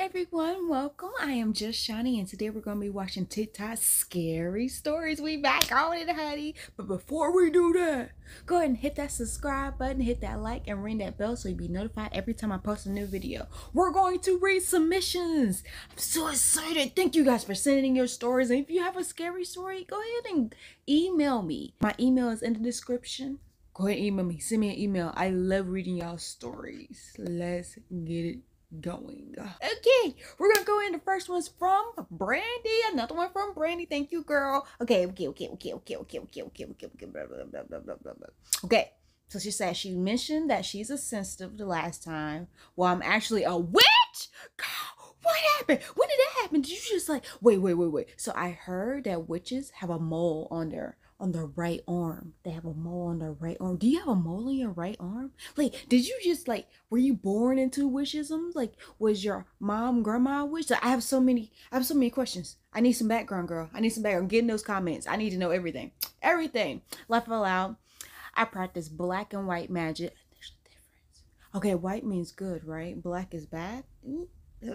everyone, welcome. I am just Shani, and today we're going to be watching TikTok's scary stories. We back on it, honey. But before we do that, go ahead and hit that subscribe button, hit that like, and ring that bell so you'll be notified every time I post a new video. We're going to read submissions. I'm so excited. Thank you guys for sending your stories. And if you have a scary story, go ahead and email me. My email is in the description. Go ahead and email me. Send me an email. I love reading y'all stories. Let's get it going. Okay, we're gonna go in. The first one's from Brandy. Another one from Brandy. Thank you, girl. Okay. Okay, so she said she mentioned that she's a sensitive the last time. Well, I'm actually a witch. Girl, what happened? When did that happen? Did you just like wait? So I heard that witches have a mole on their right arm. They have a mole on their right arm. Do you have a mole on your right arm? Like, did you just like, were you born into witchism? Like, was your mom, grandma a witch? I have so many questions. I need some background, girl. I need some background. Get in those comments. I need to know everything. Laugh out loud. I practice black and white magic. There's a difference. Okay, white means good, right? Black is bad.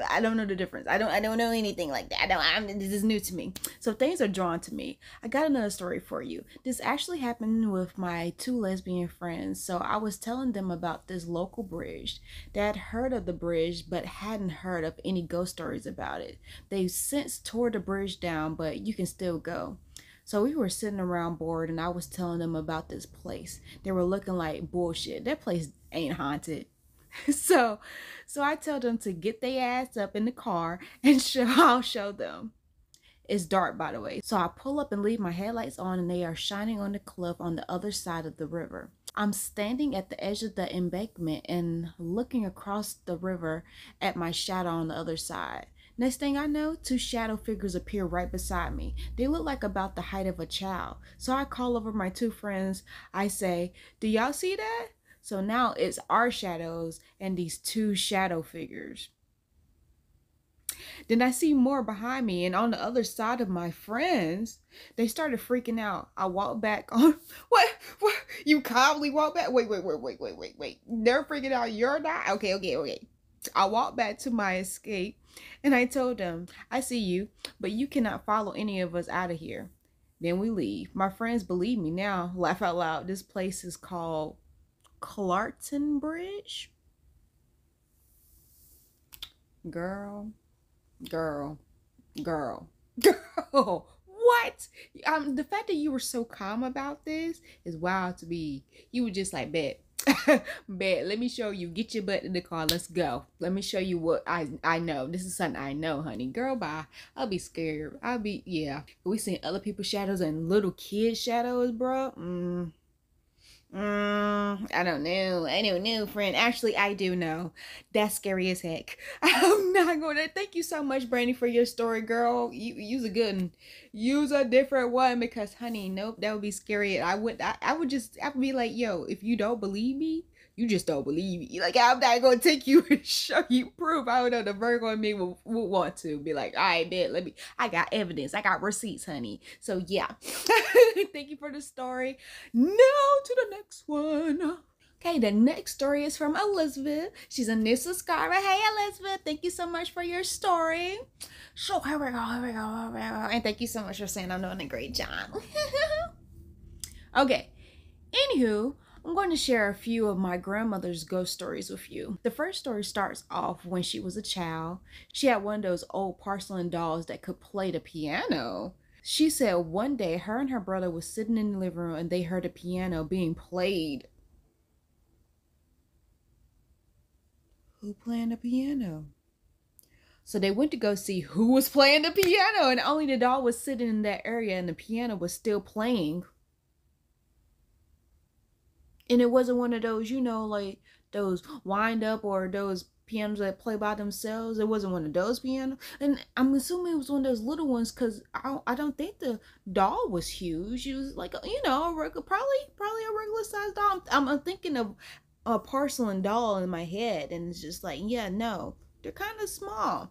I don't know the difference. I don't know anything like that. This is new to me. So things are drawn to me. I got another story for you. This actually happened with my two lesbian friends. So I was telling them about this local bridge. They had heard of the bridge, but hadn't heard of any ghost stories about it. They since tore the bridge down, but you can still go. So we were sitting around bored, and I was telling them about this place. They were looking like bullshit. That place ain't haunted. So I tell them to get their ass up in the car and I'll show them. It's dark, by the way. So I pull up and leave my headlights on, and they are shining on the cliff on the other side of the river. I'm standing at the edge of the embankment and looking across the river at my shadow on the other side. Next thing I know, two shadow figures appear right beside me. They look like about the height of a child. So I call over my two friends. I say, "Do y'all see that?" So now it's our shadows and these two shadow figures. Then I see more behind me, and on the other side of my friends, they started freaking out. I walk back on, what? You calmly walk back? Wait. They're freaking out, you're not? Okay. I walked back to my escape, and I told them, "I see you, but you cannot follow any of us out of here." Then we leave. My friends believe me now. Laugh out loud. This place is called Clarkton Bridge. Girl, what? The fact that you were so calm about this is wild to me. You were just like, bet let me show you. Get your butt in the car, let's go. Let me show you what I know. This is something I know, honey. Girl, bye. I'll be scared. Yeah, we seen other people's shadows and little kid shadows, bro. I don't know, friend. Actually, I do know. That's scary as heck. I'm not gonna. Thank you so much, Brandy, for your story, girl. Use a good one. Use a different one, because, honey, nope, that would be scary. I would be like, yo, if you don't believe me, you just don't believe me. Like, I'm not gonna take you and show you proof. I would know the Virgo in me would want to be like, all right, bet, I got evidence. I got receipts, honey. So yeah. Thank you for the story. Now to the next one. Okay, the next story is from Elizabeth. She's a new subscriber. Hey, Elizabeth, thank you so much for your story. So here we go. And thank you so much for saying I'm doing a great job. Okay, anywho, I'm going to share a few of my grandmother's ghost stories with you. The first story starts off when she was a child. She had one of those old porcelain dolls that could play the piano. She said one day her and her brother was sitting in the living room and they heard a piano being played. Who playing the piano? So they went to go see who was playing the piano, and only the doll was sitting in that area and the piano was still playing. And it wasn't one of those, you know, like those wind up or those pianos that play by themselves. It wasn't one of those pianos. And I'm assuming it was one of those little ones, because I don't think the doll was huge. It was like, you know, probably a regular sized doll. I'm thinking of a porcelain doll in my head, and it's just like, yeah, no. They're kind of small.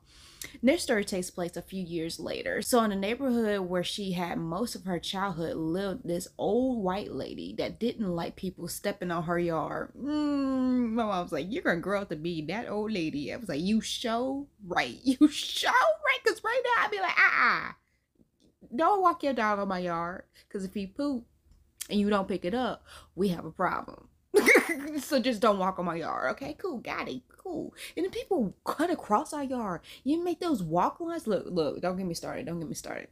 Their story takes place a few years later. So in the neighborhood where she had most of her childhood lived this old white lady that didn't like people stepping on her yard. My mom was like, you're gonna grow up to be that old lady. I was like, you show right. You show right. Because right now I'd be like, don't walk your dog on my yard. Because if he poop and you don't pick it up, we have a problem. So just don't walk on my yard. Okay, cool, got it, cool. And then people cut across our yard. You make those walk lines. Look, don't get me started. Don't get me started.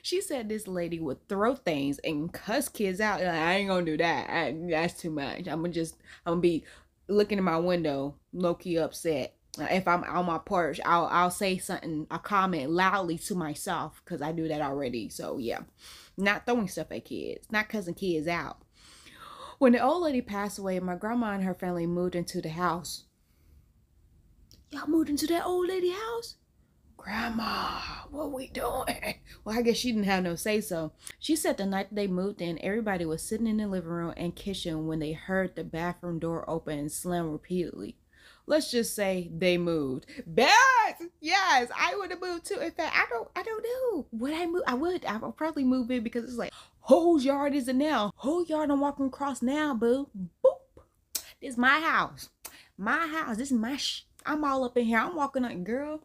She said this lady would throw things and cuss kids out. Like, I ain't gonna do that. That's too much. I'm gonna be looking in my window, low-key upset. If I'm on my porch, I'll say something, a comment loudly to myself, because I do that already. So yeah, not throwing stuff at kids, not cussing kids out. When the old lady passed away, my grandma and her family moved into the house. Y'all moved into that old lady house? Grandma, what we doing? Well, I guess she didn't have no say-so. She said the night they moved in, everybody was sitting in the living room and kitchen when they heard the bathroom door open and slam repeatedly. Let's just say they moved. Yes, I would have moved too. In fact, I don't know. Would I move? I would probably move in, because it's like, whose yard is it now? Whose yard I'm walking across now, boo? Boop. This is my house. My house. This is my I'm all up in here. I'm walking up, girl.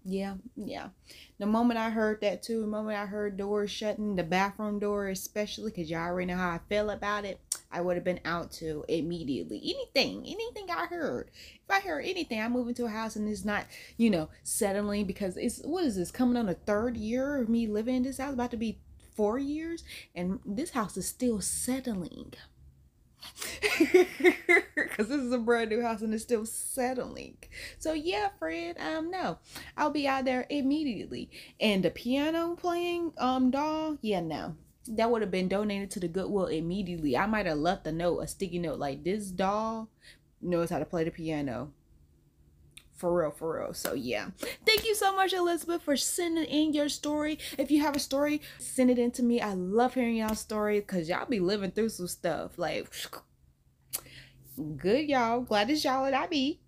Yeah. The moment I heard that too, the moment I heard doors shutting, the bathroom door especially, because y'all already know how I feel about it, I would have been out too immediately. Anything I heard. If I heard anything, I move into a house and it's not, settling, because what is this, coming on the 3rd year of me living in this house, about to be 4 years, and this house is still settling. Because this is a brand new house and it's still settling. So yeah, Fred, no, I'll be out there immediately. And the piano playing doll, yeah, no, that would have been donated to the Goodwill immediately. I might have left a note, a sticky note, like, this doll knows how to play the piano. For real. So yeah, thank you so much, Elizabeth, for sending in your story. If you have a story, send it in to me. I love hearing y'all's story, because y'all be living through some stuff. Like, good, y'all. Glad it's y'all and I be.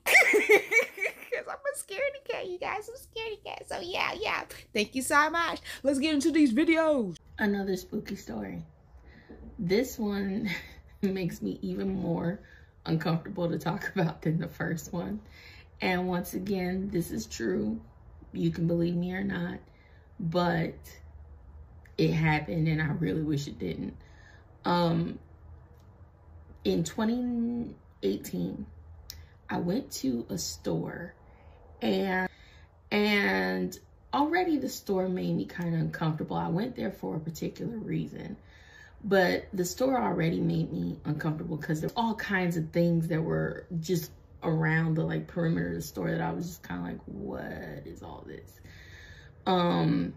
Because I'm a scaredy cat, you guys. I'm a scaredy cat. So yeah. Thank you so much. Let's get into these videos. Another spooky story. This one makes me even more uncomfortable to talk about than the first one. And once again, this is true. You can believe me or not, but it happened and I really wish it didn't. In 2018, I went to a store and already the store made me kind of uncomfortable. I went there for a particular reason. But the store already made me uncomfortable because there were all kinds of things that were just around the perimeter of the store that I was just kind of like, what is all this? But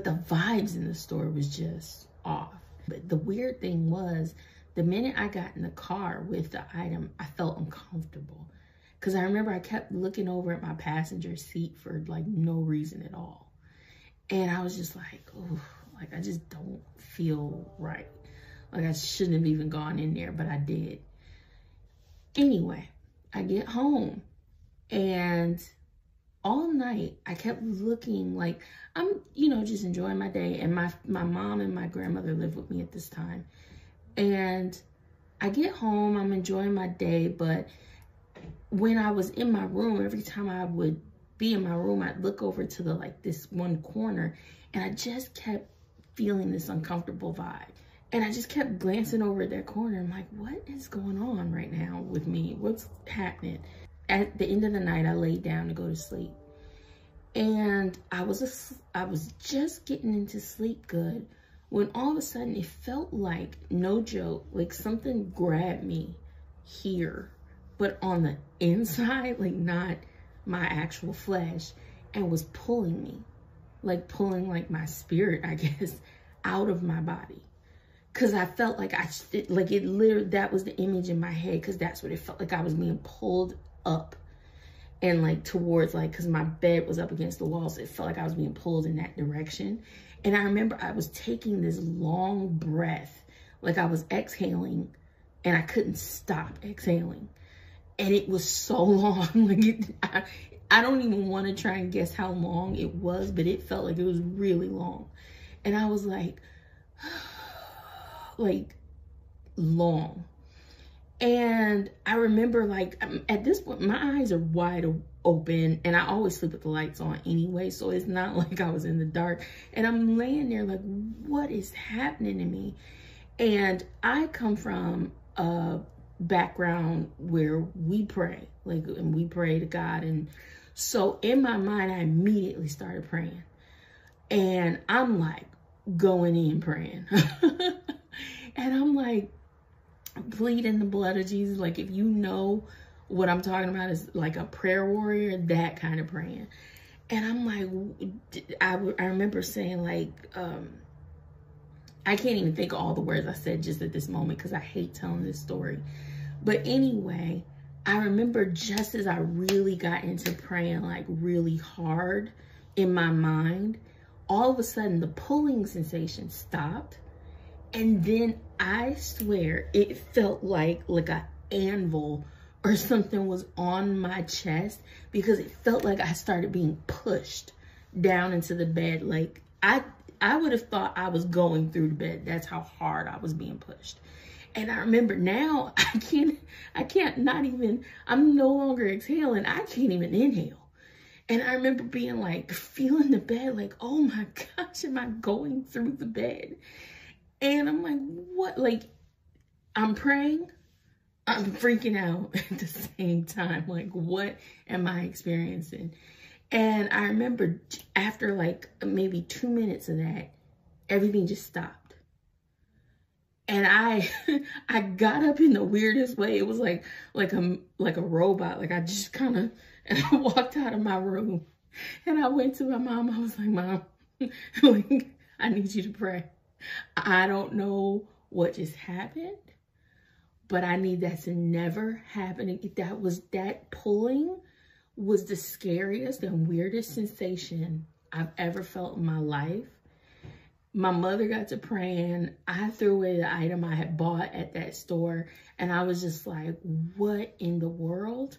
the vibes in the store was just off. But the weird thing was, the minute I got in the car with the item, I felt uncomfortable. Because I remember I kept looking over at my passenger seat for no reason at all. And I was just like, oh. I just don't feel right. I shouldn't have even gone in there, but I did. Anyway, I get home and all night I kept looking like I'm, just enjoying my day. And my mom and my grandmother lived with me at this time. And I get home, I'm enjoying my day. But when I was in my room, every time I would be in my room, I'd look over to this one corner, and I just kept feeling this uncomfortable vibe. And I just kept glancing over at that corner. I'm like, what is going on right now with me? What's happening? At the end of the night, I laid down to go to sleep. And I was just getting into sleep good when all of a sudden it felt like, no joke, something grabbed me here, but on the inside, not my actual flesh, and was pulling me. Pulling my spirit, I guess, out of my body. Cause I felt like it literally, that was the image in my head. Cause that's what it felt like. I was being pulled up and towards cause my bed was up against the wall. So it felt like I was being pulled in that direction. And I remember I was taking this long breath, I was exhaling and I couldn't stop exhaling. And it was so long. Like I don't even want to try and guess how long it was, but it felt like it was really long. And I was like long. And I remember, like, at this point, my eyes are wide open, and I always sleep with the lights on anyway, so it's not like I was in the dark. And I'm laying there like, what is happening to me? And I come from a background where we pray, like, and we pray to God. And so in my mind, I immediately started praying. And I'm like going in praying. And I'm like, pleading the blood of Jesus. Like, if you know what I'm talking about is like a prayer warrior, that kind of praying. And I'm like, I remember saying, like, I can't even think of all the words I said just at this moment because I hate telling this story. But anyway, I remember just as I really got into praying, like really hard in my mind, all of a sudden the pulling sensation stopped. And then I swear it felt like an anvil or something was on my chest, because it felt like I started being pushed down into the bed. Like I would have thought I was going through the bed. That's how hard I was being pushed. And I remember now I can't not even, I'm no longer exhaling. I can't even inhale. And I remember being like, feeling the bed like, oh my gosh, am I going through the bed? And I'm like, what? Like, I'm praying, I'm freaking out at the same time. Like, what am I experiencing? And I remember after like maybe 2 minutes of that, everything just stopped. And I got up in the weirdest way. It was like a robot. Like, I just kind of, and I walked out of my room and I went to my mom. I was like, Mom, like, I need you to pray. I don't know what just happened, but I need that to never happen. That pulling was the scariest and weirdest sensation I've ever felt in my life. My mother got to praying. I threw away the item I had bought at that store, and I was just like, what in the world?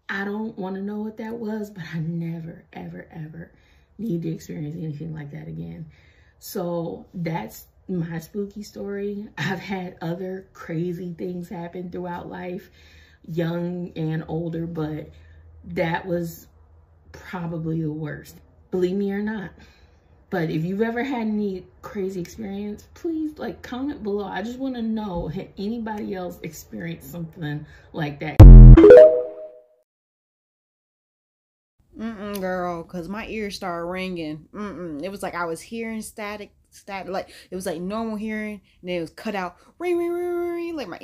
I don't want to know what that was, but I never, ever, ever need to experience anything like that again. So that's my spooky story. I've had other crazy things happen throughout life, young and older, but that was probably the worst. Believe me or not. But if you've ever had any crazy experience, please like comment below. I just want to know, had anybody else experienced something like that? Girl, because my ears started ringing. It was like I was hearing static, like it was like normal hearing, and then it was cut out, ring, ring, ring, ring, ring, like my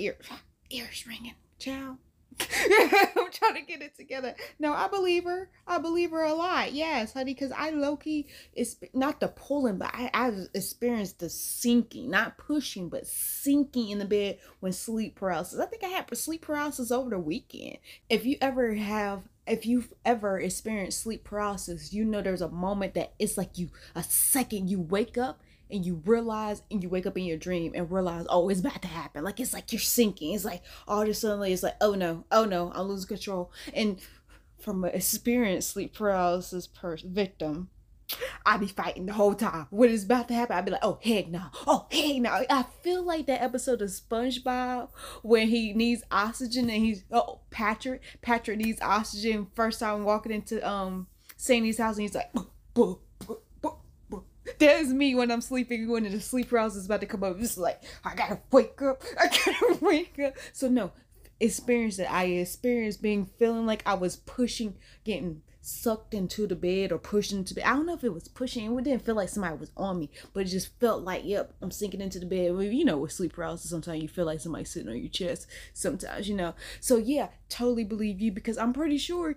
ears ringing. Child. I'm trying to get it together. No, I believe her a lot. Yes, honey, because I low-key, it's not the pulling, but I experienced the sinking, not pushing, but sinking in the bed when sleep paralysis. I think I had sleep paralysis over the weekend. If you've ever experienced sleep paralysis, you know there's a moment that it's like a second you wake up and you realize, and you wake up in your dream and realize, oh, it's about to happen. Like, it's like you're sinking. It's like all just suddenly it's like, oh no, I'm losing control. And from an experienced sleep paralysis victim, I be fighting the whole time. When it's about to happen, I be like, oh heck no, oh heck no. I feel like that episode of SpongeBob when he needs oxygen and Patrick needs oxygen first time walking into Sandy's house, and he's like, boo. That is me when I'm sleeping, when the sleep paralysis is about to come up. It's like, I gotta wake up. So no, I experienced feeling like I was pushing, getting sucked into the bed or pushed into the bed. I don't know if it was pushing. It didn't feel like somebody was on me, but it just felt like, yep, I'm sinking into the bed. Well, you know, with sleep paralysis, sometimes you feel like somebody's sitting on your chest. Sometimes, you know. So yeah, totally believe you, because I'm pretty sure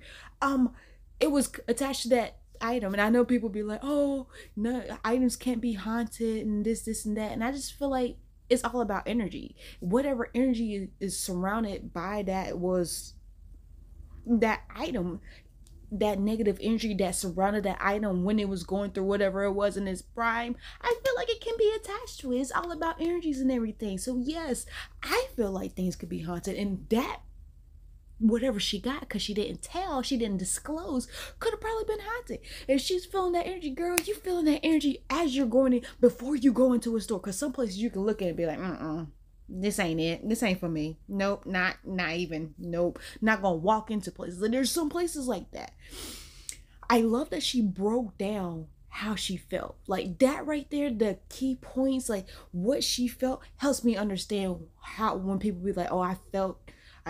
it was attached to that item. And I know people be like, oh no, items can't be haunted and this and that, and I just feel like it's all about energy. Whatever energy is surrounded by that item, that negative energy that surrounded that item when it was going through whatever it was in its prime, I feel like it can be attached to it. It's all about energies and everything. So yes, I feel like things could be haunted, and that whatever she got, because she didn't tell, she didn't disclose, could have probably been haunted. If she's feeling that energy, girl, you feeling that energy as you're going in, before you go into a store. Because some places you can look at it and be like, this ain't it. This ain't for me. Nope, not even. Nope, not gonna walk into places. And there's some places like that. I love that she broke down how she felt. Like that right there, the key points, like what she felt, helps me understand how, when people be like, oh, I felt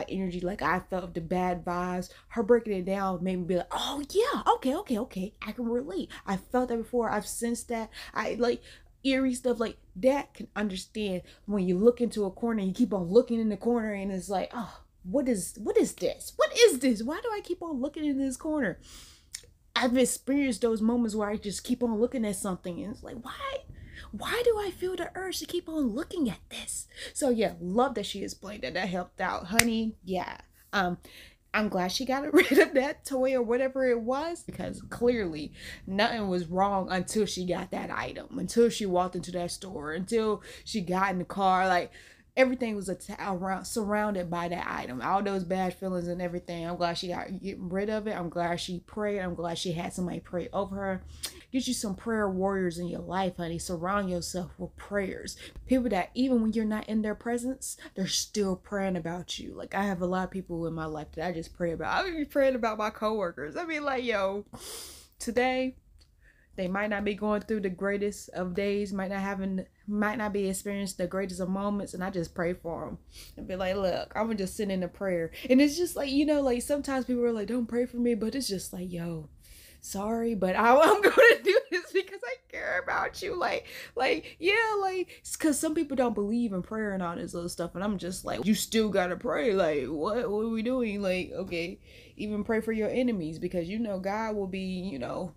energy, like I felt the bad vibes. Her breaking it down made me be like, oh yeah, okay, I can relate. I felt that before. I've sensed that. I like eerie stuff like that. Can understand when you look into a corner, you keep on looking in the corner, and it's like, oh, what is this? What is this? Why do I keep on looking in this corner? I've experienced those moments where I just keep on looking at something, and it's like, why do I feel the urge to keep on looking at this? So yeah, love that she explained that. That helped out, honey. Yeah. I'm glad she got rid of that toy or whatever it was, because clearly nothing was wrong until she got that item, until she walked into that store, until she got in the car. Like, everything was surrounded by that item. All those bad feelings and everything. I'm glad she got getting rid of it. I'm glad she prayed. I'm glad she had somebody pray over her. Get you some prayer warriors in your life, honey. Surround yourself with prayers. People that even when you're not in their presence, they're still praying about you. Like, I have a lot of people in my life that I just pray about. I be praying about my coworkers. I mean, like, yo, today they might not be going through the greatest of days, might not be experiencing the greatest of moments, and I just pray for them and be like, look, I'm gonna just send in a prayer. And it's just like, you know, like sometimes people are like, don't pray for me, but it's just like, yo, sorry, but I'm gonna do this because I care about you. Like yeah, like, because some people don't believe in prayer and all this other stuff, and I'm just like, you still gotta pray. Like, what are we doing? Like, okay, even pray for your enemies, because you know God will be, you know,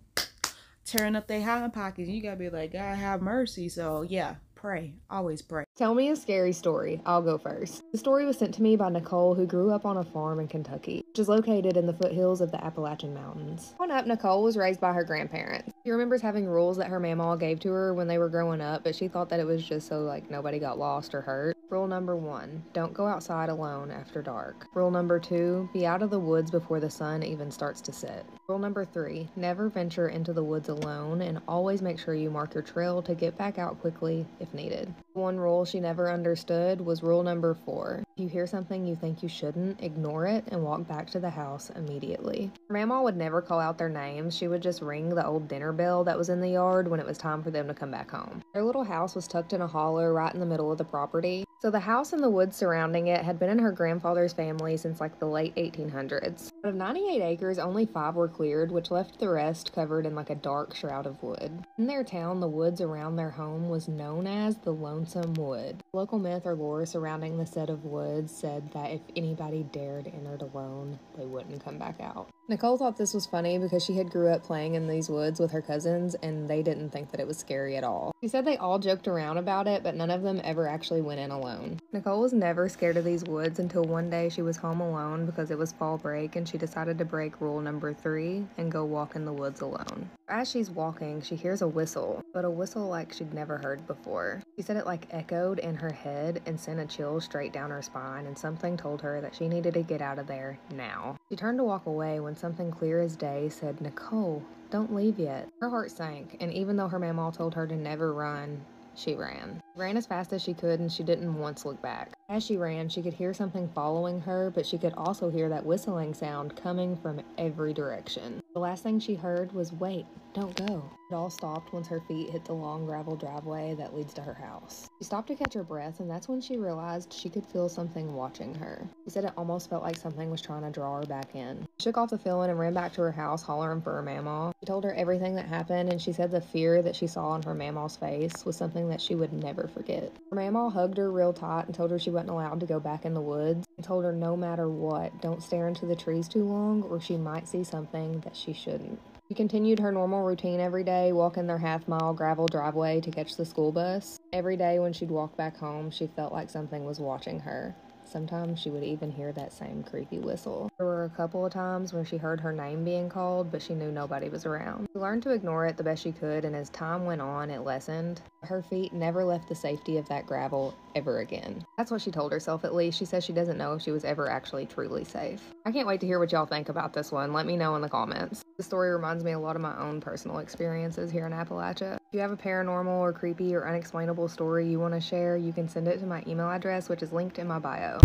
tearing up their hind pockets. You gotta be like, God have mercy. So yeah, pray. Always pray. Tell me a scary story. I'll go first. The story was sent to me by Nicole, who grew up on a farm in Kentucky, which is located in the foothills of the Appalachian Mountains. Growing up, Nicole was raised by her grandparents. She remembers having rules that her mamaw gave to her when they were growing up, but she thought that it was just so like nobody got lost or hurt. Rule number 1, don't go outside alone after dark. Rule number 2, be out of the woods before the sun even starts to set. Rule number 3, never venture into the woods alone, and always make sure you mark your trail to get back out quickly if needed. One rule she never understood was rule number 4. If you hear something you think you shouldn't, ignore it and walk back to the house immediately. Her mamaw would never call out their names. She would just ring the old dinner bell that was in the yard when it was time for them to come back home. Their little house was tucked in a hollow right in the middle of the property. So the house and the woods surrounding it had been in her grandfather's family since like the late 1800s. Out of 98 acres, only 5 were cleared, which left the rest covered in like a dark shroud of wood. In their town, the woods around their home was known as the Lonesome Wood. Local myth or lore surrounding the set of woods said that if anybody dared enter it alone, they wouldn't come back out. Nicole thought this was funny because she had grew up playing in these woods with her cousins, and they didn't think that it was scary at all. She said they all joked around about it, but none of them ever actually went in alone. Nicole was never scared of these woods until one day she was home alone because it was fall break, and she decided to break rule number 3 and go walk in the woods alone. As she's walking, she hears a whistle, but a whistle like she'd never heard before. She said it like echoed in her head and sent a chill straight down her spine, and something told her that she needed to get out of there now. She turned to walk away when something clear as day said, "Nicole, don't leave yet." Her heart sank, and even though her mamaw told her to never run, she ran. She ran as fast as she could, and she didn't once look back. As she ran, she could hear something following her, but she could also hear that whistling sound coming from every direction. The last thing she heard was, "Wait, don't go." It all stopped once her feet hit the long gravel driveway that leads to her house. She stopped to catch her breath, and that's when she realized she could feel something watching her. She said it almost felt like something was trying to draw her back in. She shook off the feeling and ran back to her house, hollering for her mamaw. She told her everything that happened, and she said the fear that she saw on her mamaw's face was something that she would never forget. Her mamaw hugged her real tight and told her she wasn't allowed to go back in the woods, and told her no matter what, don't stare into the trees too long or she might see something that she shouldn't. She continued her normal routine every day, walking their half-mile gravel driveway to catch the school bus. Every day when she'd walk back home, she felt like something was watching her. Sometimes she would even hear that same creepy whistle. There were a couple of times when she heard her name being called, but she knew nobody was around. She learned to ignore it the best she could, and as time went on, it lessened. Her feet never left the safety of that gravel ever again. That's what she told herself, at least. She says she doesn't know if she was ever actually truly safe. I can't wait to hear what y'all think about this one. Let me know in the comments. The story reminds me a lot of my own personal experiences here in Appalachia. If you have a paranormal or creepy or unexplainable story you want to share, you can send it to my email address, which is linked in my bio.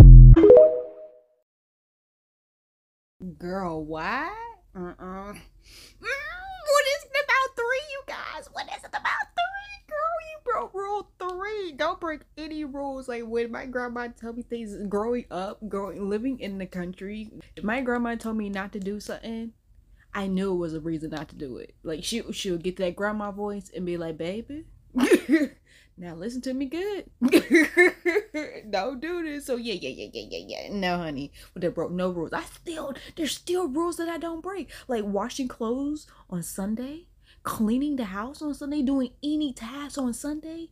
Girl, what? What is it about 3, you guys? What is it about 3? Girl, you broke rule 3. Don't break any rules. Like, when my grandma told me things growing up, living in the country, if my grandma told me not to do something, I knew it was a reason not to do it. Like, she'll get that grandma voice and be like, baby, now listen to me good. Don't do this. So yeah. No, honey, but they broke no rules. There's still rules that I don't break. Like washing clothes on Sunday, cleaning the house on Sunday, doing any tasks on Sunday.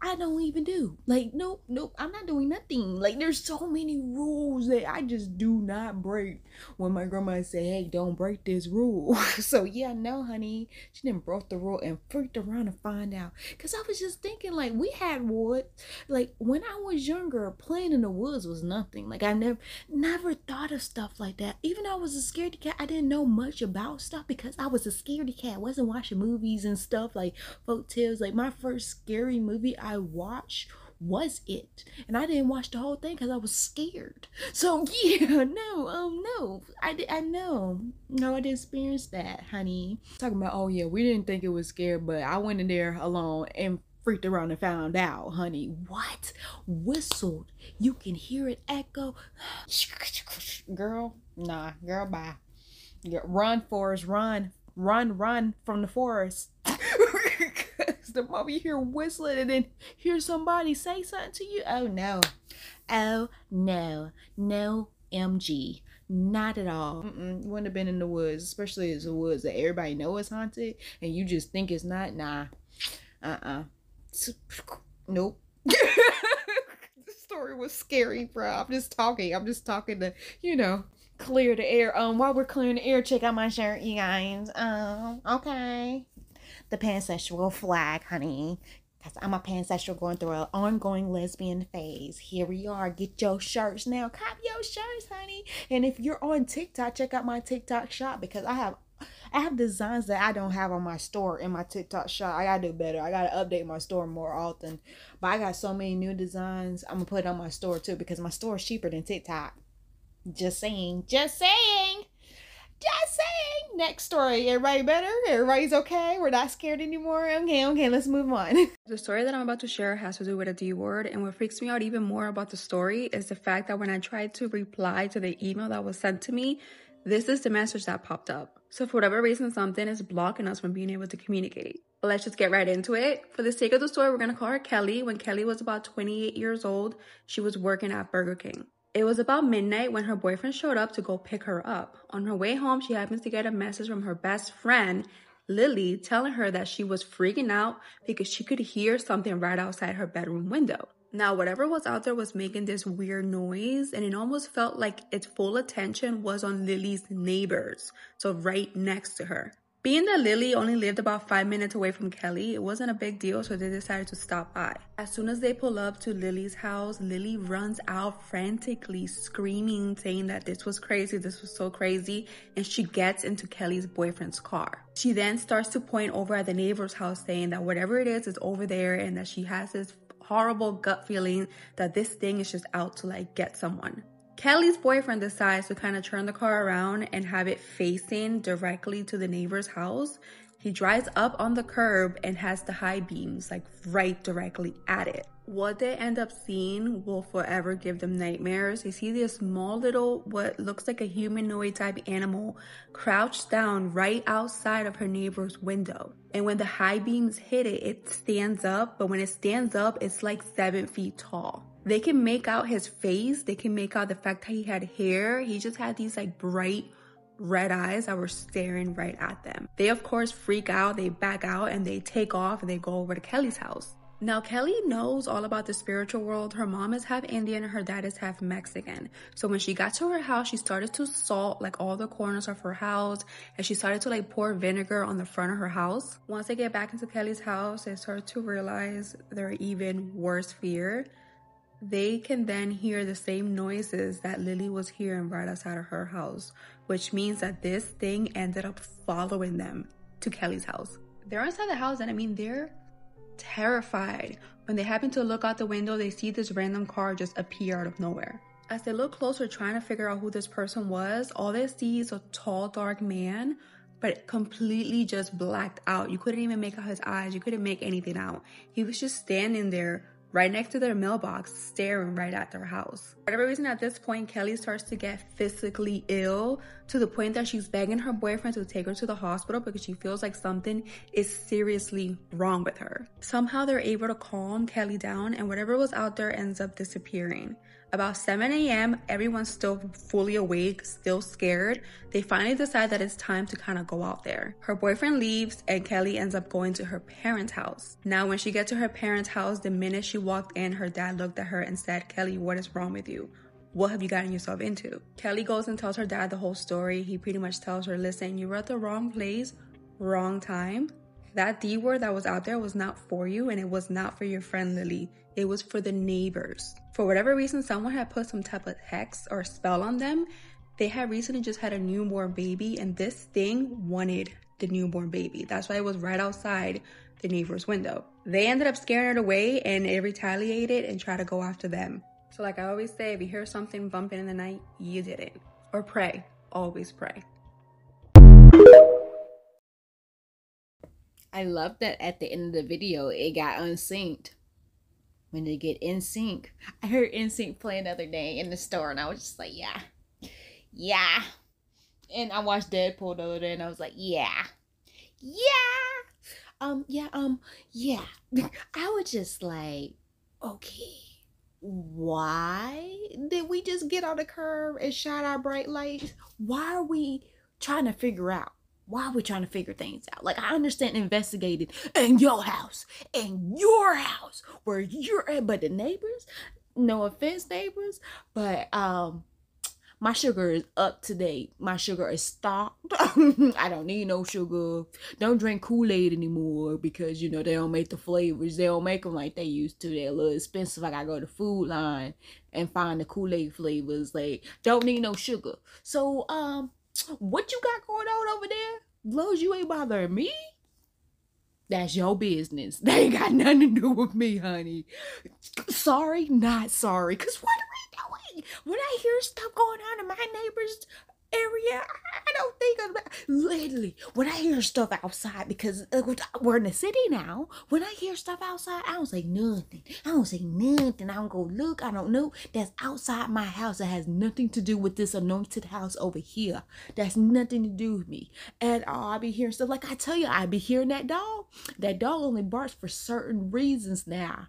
I don't even do. Like, nope, I'm not doing nothing. Like, there's so many rules that I just do not break. When my grandma say, hey, don't break this rule. So yeah, no, honey, she didn't broke the rule and freaked around to find out. Because I was just thinking, like, we had wood. Like, when I was younger, playing in the woods was nothing. Like, I never thought of stuff like that. Even though I was a scaredy cat, I didn't know much about stuff because I was a scaredy cat. I wasn't watching movies and stuff like folk tales. Like, my first scary movie I watched was It, and I didn't watch the whole thing because I was scared. So yeah, no, I didn't experience that, honey. Talking about, oh yeah, we didn't think it was scared, but I went in there alone and freaked around and found out, honey. What? Whistled, you can hear it echo. Girl, nah, girl, bye. Run, Forrest, run from the forest. The moment you hear whistling and then hear somebody say something to you, oh no, MG, not at all. Wouldn't have been in the woods, especially as the woods that everybody know is haunted and you just think it's not. Nah, nope. The story was scary, bro. I'm just talking to, clear the air. While we're clearing the air, check out my shirt, you guys. Okay. The pansexual flag, honey. Because I'm a pansexual going through an ongoing lesbian phase. Here we are. Get your shirts now. Cop your shirts, honey. And if you're on TikTok, check out my TikTok shop because I have designs that I don't have on my store in my TikTok shop. I gotta do better. I gotta update my store more often. But I got so many new designs. I'm gonna put it on my store too because my store is cheaper than TikTok. Just saying. Next story. Everybody better? Everybody's okay? We're not scared anymore? Okay, let's move on. The story that I'm about to share has to do with a D word, and what freaks me out even more about the story is the fact that when I tried to reply to the email that was sent to me, this is the message that popped up. So for whatever reason, something is blocking us from being able to communicate. But let's just get right into it. For the sake of the story, we're going to call her Kelly. When Kelly was about 28 years old, she was working at Burger King. It was about midnight when her boyfriend showed up to go pick her up. On her way home, she happens to get a message from her best friend, Lily, telling her that she was freaking out because she could hear something right outside her bedroom window. Now, whatever was out there was making this weird noise, and it almost felt like its full attention was on Lily's neighbors, so right next to her. Being that Lily only lived about 5 minutes away from Kelly, it wasn't a big deal, so they decided to stop by. As soon as they pull up to Lily's house, Lily runs out frantically, screaming, saying that this was so crazy, and she gets into Kelly's boyfriend's car. She then starts to point over at the neighbor's house, saying that whatever it is over there, and that she has this horrible gut feeling that this thing is just out to get someone. Kelly's boyfriend decides to kind of turn the car around and have it facing directly to the neighbor's house. He drives up on the curb and has the high beams right directly at it. What they end up seeing will forever give them nightmares. They see this small little, what looks like a humanoid type animal crouched down right outside of her neighbor's window. And when the high beams hit it, it stands up. But when it stands up, it's like 7 feet tall. They can make out his face. They can make out the fact that he had hair. He just had these bright red eyes that were staring right at them. They of course freak out. They back out and they take off and they go over to Kelly's house. Now, Kelly knows all about the spiritual world. Her mom is half Indian and her dad is half Mexican. So when she got to her house, she started to salt all the corners of her house, and she started to pour vinegar on the front of her house. Once they get back into Kelly's house, they start to realize their even worse fear. they can then hear the same noises that Lily was hearing right outside of her house, which means that this thing ended up following them to Kelly's house. They're inside the house, and I mean, they're terrified. When they happen to look out the window, they see this random car just appear out of nowhere. As they look closer, trying to figure out who this person was, all they see is a tall, dark man, but completely just blacked out. You couldn't even make out his eyes. You couldn't make anything out. He was just standing there right next to their mailbox, staring right at their house. For whatever reason, at this point, Kelly starts to get physically ill to the point that she's begging her boyfriend to take her to the hospital because she feels like something is seriously wrong with her. Somehow they're able to calm Kelly down, and whatever was out there ends up disappearing. About 7 a.m., everyone's still fully awake, still scared. They finally decide that it's time to kind of go out there. Her boyfriend leaves, and Kelly ends up going to her parents' house. Now, when she gets to her parents' house, the minute she walked in, her dad looked at her and said, "Kelly, what is wrong with you? What have you gotten yourself into?" Kelly goes and tells her dad the whole story. He pretty much tells her, "Listen, you were at the wrong place, wrong time. That D word that was out there was not for you, and it was not for your friend Lily. It was for the neighbors." For whatever reason, someone had put some type of hex or spell on them. They had recently just had a newborn baby, and this thing wanted the newborn baby. That's why it was right outside the neighbor's window. They ended up scaring it away, and it retaliated and tried to go after them. So like I always say, if you hear something bumping in the night, you did it. Or pray. Always pray. I love that at the end of the video, it got unsynced. When they get in sync. I heard in sync playing the other day in the store, and I was just like, yeah. And I watched Deadpool the other day, and I was like, yeah. I was just like, okay, why did we just get on the curb and shine our bright lights? Why are we trying to figure out? Why are we trying to figure things out? Like, I understand investigating in your house, where you're at, but the neighbors, no offense, neighbors, but my sugar is up to date. My sugar is stocked. I don't need no sugar. Don't drink Kool-Aid anymore because, you know, they don't make the flavors. They don't make them like they used to. They're a little expensive. I gotta go to Food Line and find the Kool-Aid flavors. Like, don't need no sugar. So, what you got going on over there? Blows, you ain't bothering me. That's your business. They ain't got nothing to do with me, honey. Sorry, not sorry. Because what are we doing? When I hear stuff going on in my neighbor's area, I don't think of that. Literally, when I hear stuff outside, because we're in the city now, when I hear stuff outside, I don't say nothing. I don't go look. I don't know. That's outside my house. That has nothing to do with this anointed house over here. That's nothing to do with me at all. I be hearing stuff. Like I tell you, I be hearing that dog. That dog only barks for certain reasons now.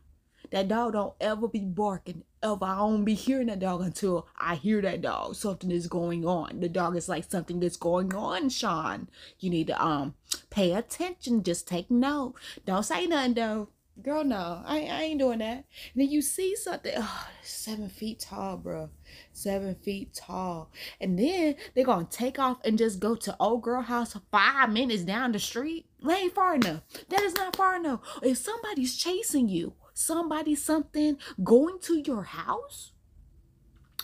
That dog don't ever be barking ever. I don't be hearing that dog until I hear that dog. Something is going on. The dog is like, something is going on, Sean. You need to pay attention. Just take note. Don't say nothing though. Girl, no. I ain't doing that. And then you see something. Oh, 7 feet tall, bro. 7 feet tall. And then they're gonna take off and just go to old girl house 5 minutes down the street. That ain't far enough. That is not far enough. If somebody's chasing you, something going to your house,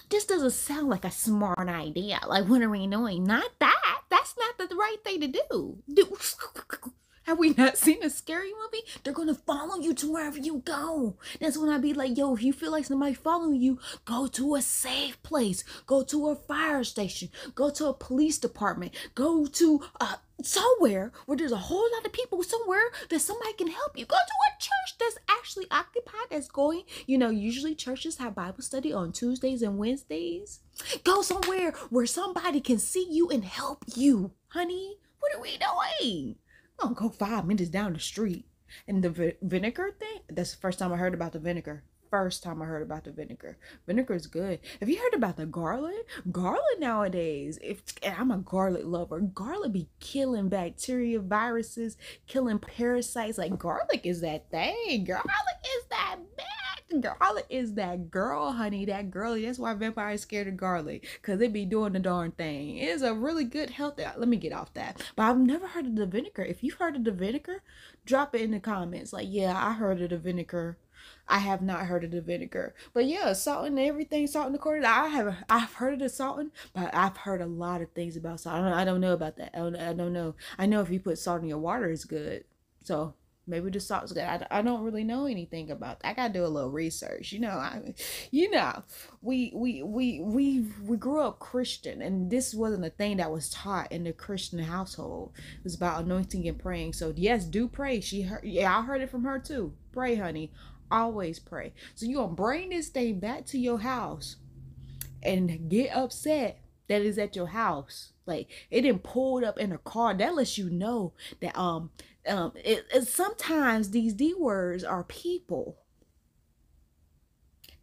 this doesn't sound like a smart idea. Like, what are we doing? Not that. That's not the right thing to do. Have we not seen a scary movie? They're gonna follow you to wherever you go. That's when I be like, yo, if you feel like somebody following you, go to a safe place. Go to a fire station. Go to a police department. Go to somewhere where there's a whole lot of people, somewhere that somebody can help you. Go to a church that's actually occupied, that's going, you know, usually churches have Bible study on Tuesdays and Wednesdays. Go somewhere where somebody can see you and help you. Honey, what are we doing? Don't go 5 minutes down the street. And the vinegar thing, that's the first time I heard about the vinegar. Vinegar is good. Have you heard about the garlic? Garlic nowadays, and I'm a garlic lover. Garlic be killing bacteria, viruses, killing parasites. Like, garlic is that thing. Garlic is that bitch. Garlic is that girl, honey. That girly. That's why vampires scared of garlic, because they be doing the darn thing. It's a really good health. Let me get off that. But I've never heard of the vinegar. If you've heard of the vinegar, drop it in the comments. Like, yeah, I heard of the vinegar. I have not heard of the vinegar. But yeah, salt and everything, salt in the corner. I've heard of the salting, but I've heard a lot of things about salt. I don't know about that. I don't know. I know if you put salt in your water, it's good. So maybe the salt's good. I don't really know anything about that. I gotta do a little research. We grew up Christian, and this wasn't a thing that was taught in the Christian household. It was about anointing and praying. So yes, do pray. I heard it from her too. Pray, honey. Always pray. So you gonna bring this thing back to your house and get upset that is at your house. Like, it didn't pulled up in a car. That lets you know that sometimes these D words are people.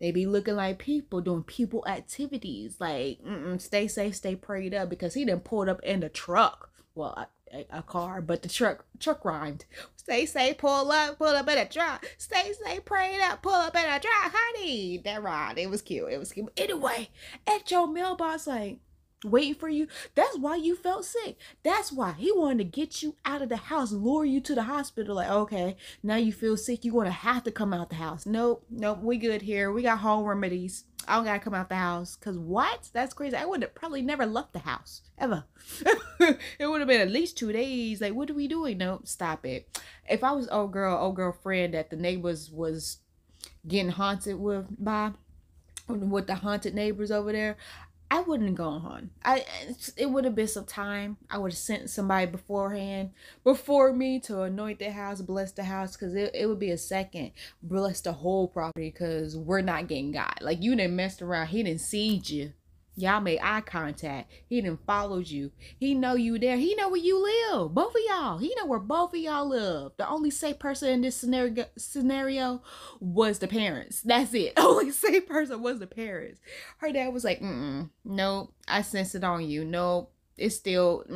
They be looking like people, doing people activities. Like, stay safe, stay prayed up, because he done pulled up in the truck. Well, a car, but the truck rhymed. Stay safe, pull up in a truck. Stay safe, prayed up, pull up in a truck, honey. That rhymed. It was cute. It was cute. Anyway, at your mailbox, like, waiting for you. That's why you felt sick. That's why he wanted to get you out of the house, lure you to the hospital. Like, okay, now you feel sick, you're going to have to come out the house. Nope, we good here. We got home remedies. I don't got to come out the house. Because what? That's crazy. I would have probably never left the house. Ever. It would have been at least 2 days. Like, what are we doing? Nope, stop it. If I was old girlfriend that the neighbors was getting haunted with the haunted neighbors over there, I wouldn't have gone on. It would have been some time. I would have sent somebody before me to anoint the house, bless the house, because it would be a second. Bless the whole property, because we're not getting God. Like, you didn't mess around. He didn't see you. Y'all made eye contact. He didn't follow you. He know you there. He know where you live. Both of y'all. He know where both of y'all live. The only safe person in this scenario was the parents. That's it. Only safe person was the parents. Her dad was like, nope. I sense it on you. Nope. It's still,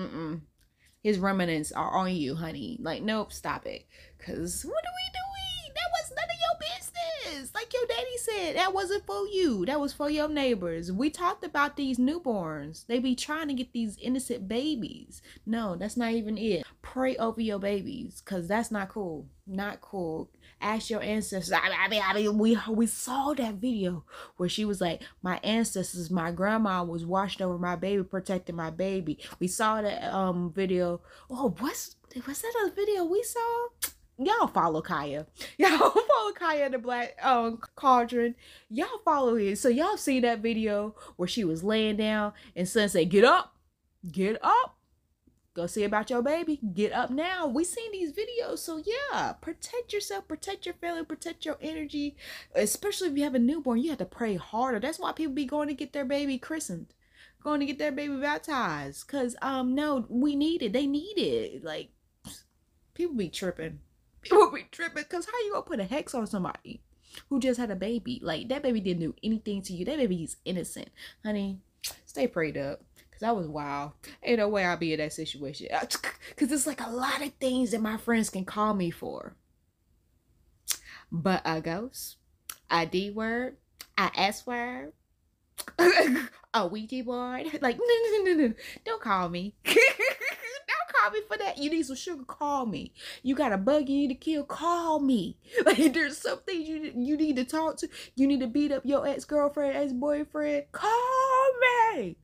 his remnants are on you, honey. Like, nope, stop it. Because what are we doing? That was none of your business. Like your daddy said, that wasn't for you. That was for your neighbors. We talked about these newborns. They be trying to get these innocent babies. No, that's not even it. Pray over your babies, because that's not cool. Not cool. Ask your ancestors. We saw that video where she was like, my ancestors, my grandma was watching over my baby, protecting my baby. We saw that video. Oh, was that a video we saw? Y'all follow Kaya. Y'all follow Kaya in the Black Cauldron. Y'all follow it. So y'all see that video where she was laying down and son said, get up. Get up. Go see about your baby. Get up now. We seen these videos. So yeah, protect yourself, protect your family, protect your energy. Especially if you have a newborn, you have to pray harder. That's why people be going to get their baby christened. Going to get their baby baptized. Because no, we need it. They need it. Like, people be tripping. People be tripping, because how you gonna put a hex on somebody who just had a baby? Like, that baby didn't do anything to you. That baby is innocent. Honey, stay prayed up, because that was wild. Ain't no way I'll be in that situation. Because it's like a lot of things that my friends can call me for. But a ghost, a D word, a S word, a Ouija board. Like, no. Don't call me. Call me for that. You need some sugar, call me. You got a bug you need to kill, call me. Like, there's some things you need to talk to. You need to beat up your ex-girlfriend, ex-boyfriend, call me.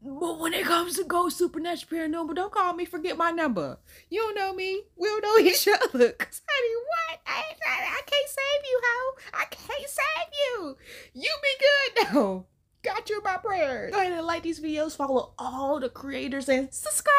But when it comes to ghost, supernatural, paranormal, don't call me, forget my number. You don't know me, we don't know each other. Cause honey, what? I can't save you, ho. I can't save you. You be good though. Got you in my prayers. Go ahead and like these videos, follow all the creators, and subscribe.